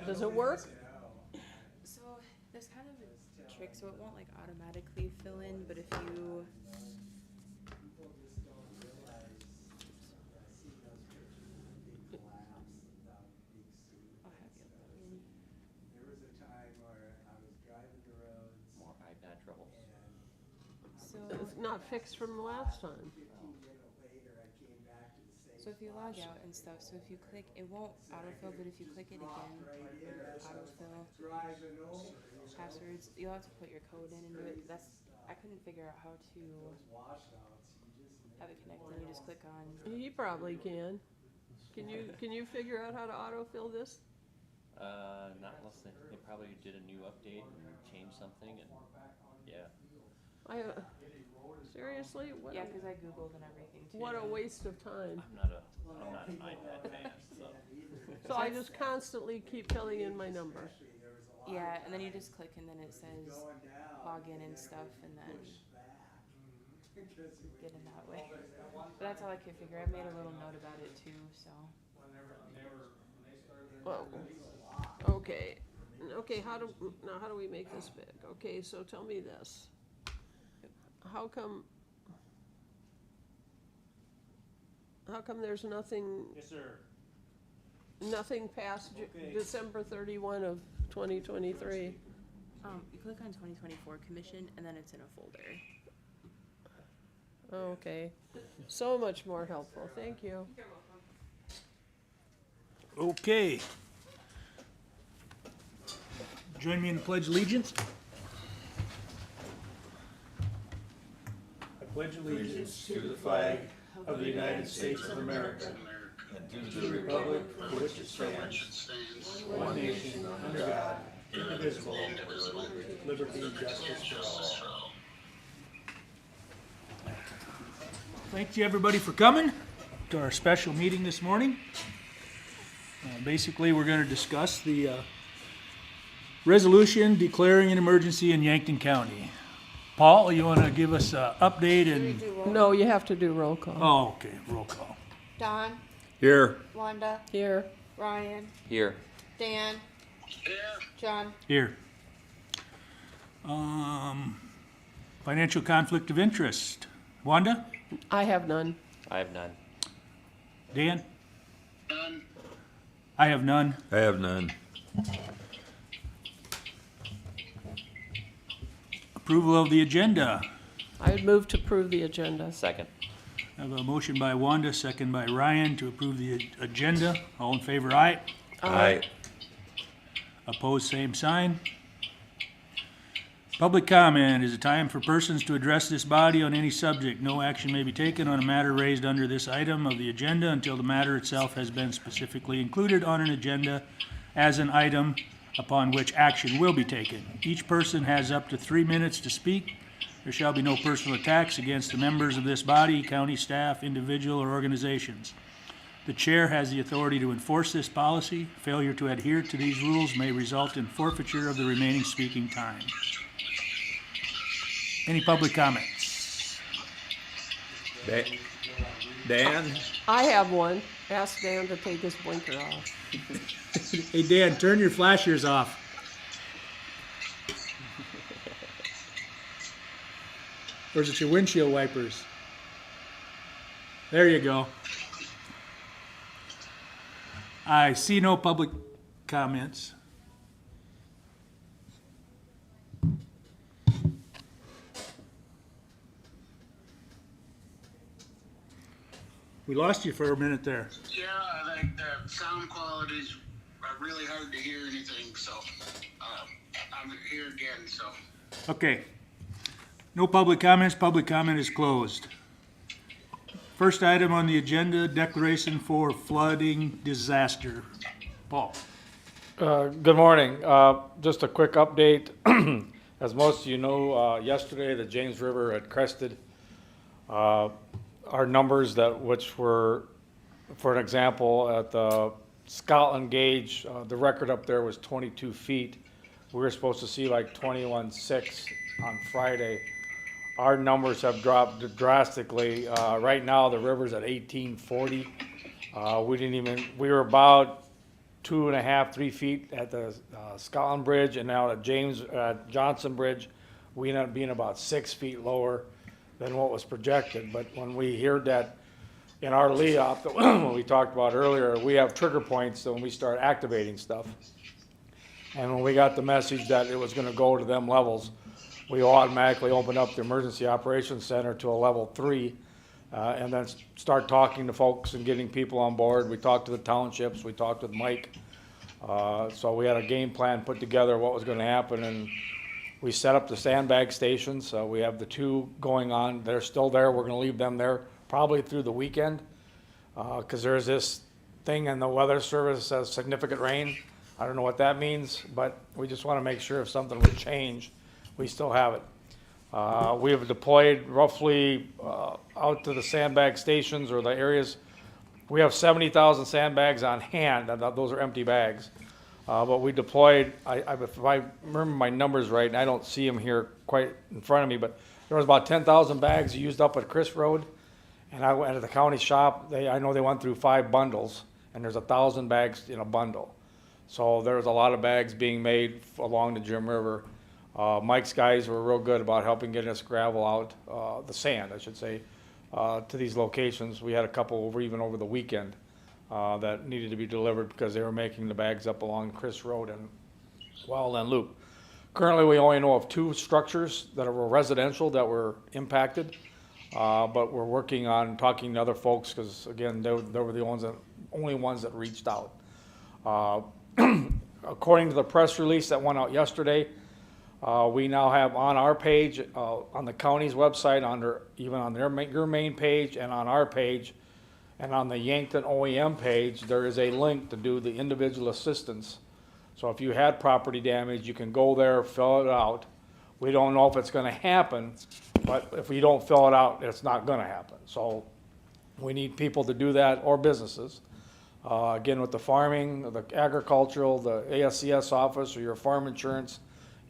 Does it work? So there's kind of a trick, so it won't like automatically fill in, but if you I'll have you log in. There was a time where I was driving the roads. More iPad trouble. So It's not fixed from the last time. 15 minutes later, I came back to the same. so if you log out and stuff, so if you click, it won't autofill, but if you click it again, autofill Driving over. passwords, you'll have to put your code in and do it. That's I couldn't figure out how to Washouts. You just have it connected. You just click on. He probably can. Can you figure out how to autofill this? Not unless they probably did a new update and changed something, and yeah. Seriously? What Yeah, because I googled and everything too. what a waste of time. I'm not an iPad fan, so. So I just constantly keep filling in my number. Yeah, and then you just click and then it says log in and stuff, and then get in that way. But that's all I could figure. I made a little note about it too, so. Well, okay. Okay, how do we make this big? Okay, so tell me this. How come there's nothing? Yes, sir. Nothing past Okay. December 31 of 2023. You click on 2024 commission, and then it's in a folder. Okay, so much more helpful. Thank you. You're welcome. Okay. Join me in the Pledge of Allegiance. I pledge allegiance to the flag of the United States of America and to the republic for which it stands, one nation, under God, indivisible, with liberty and justice for all. Thank you, everybody, for coming to our special meeting this morning. Basically, we're going to discuss the resolution declaring an emergency in Yankton County. Paul, you want to give us an update? And No, you have to do roll call. oh, okay, roll call. Don, Here. Wanda, Here. Ryan, Here. Dan, John. Here. Financial conflict of interest. Wanda? I have none. I have none. Dan? I have none. I have none. Approval of the agenda. I would move to approve the agenda. Second. I have a motion by Wanda, second by Ryan to approve the agenda. All in favor, aye. Aye. Opposed, same sign. Public comment is a time for persons to address this body on any subject. No action may be taken on a matter raised under this item of the agenda until the matter itself has been specifically included on an agenda as an item upon which action will be taken. Each person has up to 3 minutes to speak. There shall be no personal attacks against the members of this body, county staff, individual, or organizations. The chair has the authority to enforce this policy. Failure to adhere to these rules may result in forfeiture of the remaining speaking time. Any public comments? Dan? I have one. Ask Dan to take his blinker off. Hey, Dan, turn your flashers off. Or is it your windshield wipers? There you go. I see no public comments. We lost you for a minute there. Yeah, I think the sound quality's really hard to hear anything, so I'm here again, so. Okay. No public comments. Public comment is closed. First item on the agenda, declaration for flooding disaster. Paul. Good morning. Just a quick update. As most of you know, yesterday the James River had crested. Our numbers which were, for an example, at the Scotland gauge, the record up there was 22 feet. We were supposed to see like 21.6 on Friday. Our numbers have dropped drastically. Right now the river's at 1840. We were about 2.5, 3 feet at the Scotland Bridge, and now at Johnson Bridge, we ended up being about 6 feet lower than what was projected. But when we heard that in our LEOP, what we talked about earlier, we have trigger points when we start activating stuff. And when we got the message that it was gonna go to them levels, we automatically opened up the Emergency Operations Center to a level 3, and then start talking to folks and getting people on board. We talked to the townships, we talked with Mike. So we had a game plan put together what was gonna happen, and we set up the sandbag stations. We have the 2 going on. They're still there. We're gonna leave them there probably through the weekend, because there's this thing in the weather service that says significant rain. I don't know what that means, but we just wanna make sure if something would change, we still have it. We have deployed roughly out to the sandbag stations or the areas. We have 70,000 sandbags on hand, and those are empty bags. But we deployed, if I remember my numbers right, and I don't see them here quite in front of me, but there was about 10,000 bags used up at Chris Road. And I went to the county shop, I know they went through 5 bundles, and there's 1,000 bags in a bundle. So there's a lot of bags being made along the Jim River. Mike's guys were real good about helping get us gravel out, the sand, I should say, to these locations. We had a couple even over the weekend that needed to be delivered because they were making the bags up along Chris Road and Wildland Loop. Currently, we only know of 2 structures that are residential that were impacted, but we're working on talking to other folks because, again, they were the only ones that reached out. According to the press release that went out yesterday, we now have on our page, on the county's website, even on your main page and on our page, and on the Yankton OEM page, there is a link to do the individual assistance. So if you had property damage, you can go there, fill it out. We don't know if it's gonna happen, but if we don't fill it out, it's not gonna happen. So we need people to do that, or businesses. Again, with the farming, the agricultural, the ASCS office, or your farm insurance,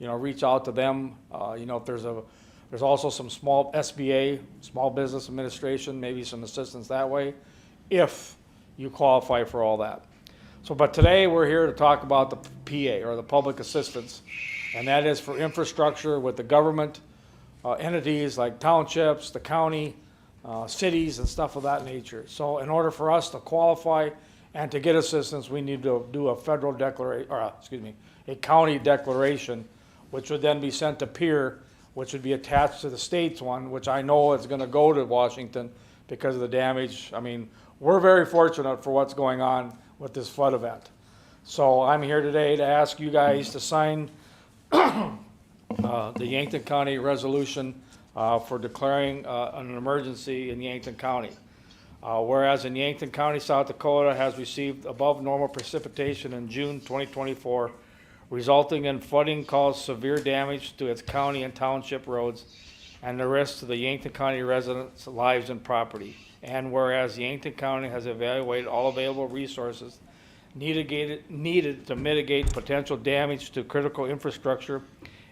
reach out to them. If there's also some small SBA, Small Business Administration, maybe some assistance that way, if you qualify for all that. But today we're here to talk about the PA, or the public assistance, and that is for infrastructure with the government entities like townships, the county, cities, and stuff of that nature. So in order for us to qualify and to get assistance, we need to do a federal declaration, or a county declaration, which would then be sent to PEER, which would be attached to the state's one, which I know is gonna go to Washington because of the damage. I mean, we're very fortunate for what's going on with this flood event. So I'm here today to ask you guys to sign the Yankton County resolution for declaring an emergency in Yankton County. Whereas in Yankton County, South Dakota has received above normal precipitation in June 2024, resulting in flooding caused severe damage to its county and township roads and the risk to the Yankton County residents' lives and property. And whereas Yankton County has evaluated all available resources needed to mitigate potential damage to critical infrastructure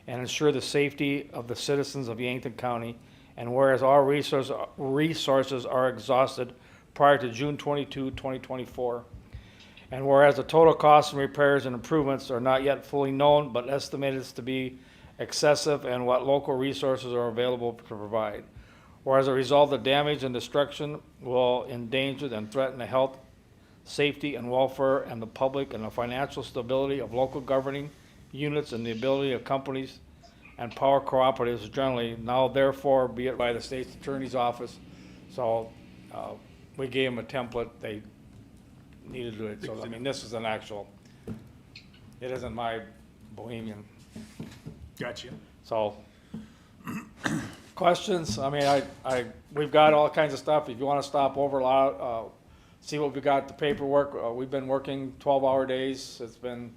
and ensure the safety of the citizens of Yankton County, and whereas all resources are exhausted prior to June 22, 2024. And whereas the total costs and repairs and improvements are not yet fully known, but estimated to be excessive, and what local resources are available to provide. Whereas a result of damage and destruction will endanger and threaten the health, safety, and welfare and the public and the financial stability of local governing units and the ability of companies and power cooperatives generally, now therefore be it by the state's attorney's office. So we gave them a template. They needed to do it. So I mean, this is an actual, it isn't my bohemian. Gotcha. So questions? I mean, we've got all kinds of stuff. If you want to stop over, see what we got, the paperwork. We've been working 12-hour days. It's been,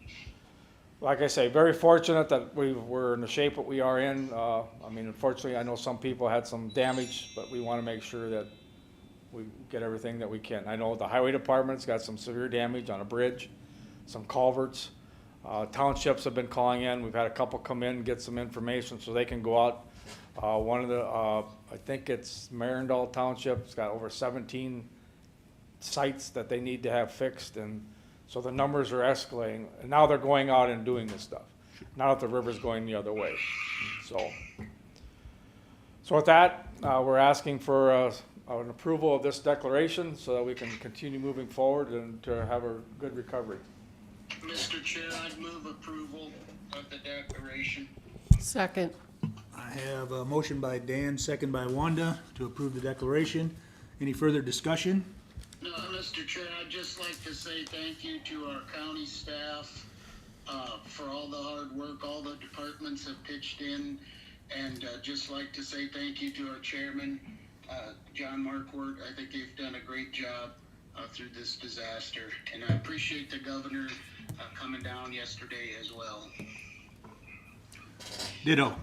like I say, very fortunate that we're in the shape that we are in. I mean, unfortunately, I know some people had some damage, but we want to make sure that we get everything that we can. I know the highway department's got some severe damage on a bridge, some culverts. Townships have been calling in. We've had a couple come in, get some information so they can go out. One of the, I think it's Marindal Township, it's got over 17 sites that they need to have fixed, and So the numbers are escalating, and now they're going out and doing this stuff. Now that the river's going the other way. So with that, we're asking for an approval of this declaration so that we can continue moving forward and to have a good recovery. Mr. Chair, I'd move approval of the declaration. Second. I have a motion by Dan, second by Wanda, to approve the declaration. Any further discussion? No, Mr. Chair, I'd just like to say thank you to our county staff for all the hard work. All the departments have pitched in, and just like to say thank you to our chairman, John Markwart. I think they've done a great job through this disaster, and I appreciate the governor coming down yesterday as well. Ditto.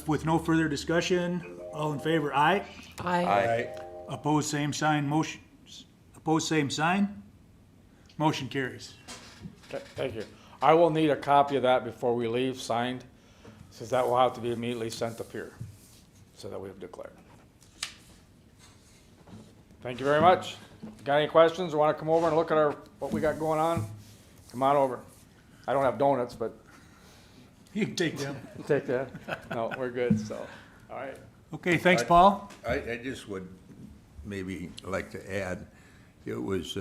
With no further discussion, all in favor, aye. Aye. Opposed, same sign, opposed, same sign. Motion carries. Okay, thank you. I will need a copy of that before we leave, signed, since that will have to be immediately sent up here, so that we have declared. Thank you very much. Got any questions or want to come over and look at what we got going on? Come on over. I don't have donuts, but You can take them. take that. No, we're good, so, all right. Okay, thanks, Paul. I just would maybe like to add, it was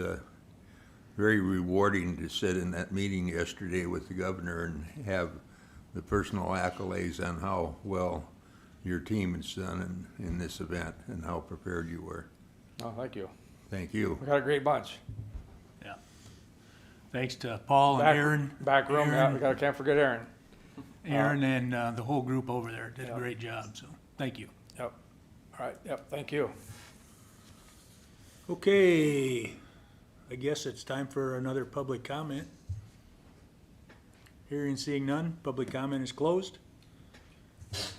very rewarding to sit in that meeting yesterday with the governor and have the personal accolades on how well your team has done in this event and how prepared you were. Oh, thank you. Thank you. We got a great bunch. Yeah. Thanks to Paul and Aaron. Back room, yeah, can't forget Aaron. Aaron and the whole group over there did a Yeah. great job, so thank you. Yep. All right, yep, thank you. Okay, I guess it's time for another public comment. Hearing and seeing none, public comment is closed.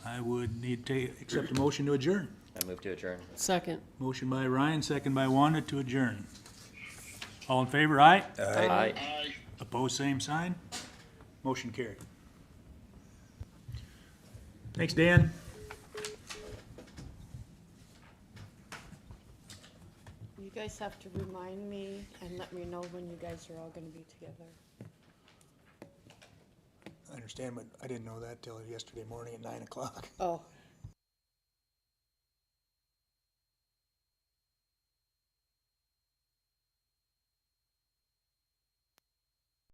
I would need to accept a motion to adjourn. I move to adjourn. Second. Motion by Ryan, second by Wanda to adjourn. All in favor, aye? Aye. Aye. Opposed, same sign. Motion carried. Thanks, Dan. You guys have to remind me and let me know when you guys are all gonna be together. I understand, but I didn't know that till yesterday morning at 9 o'clock. Oh,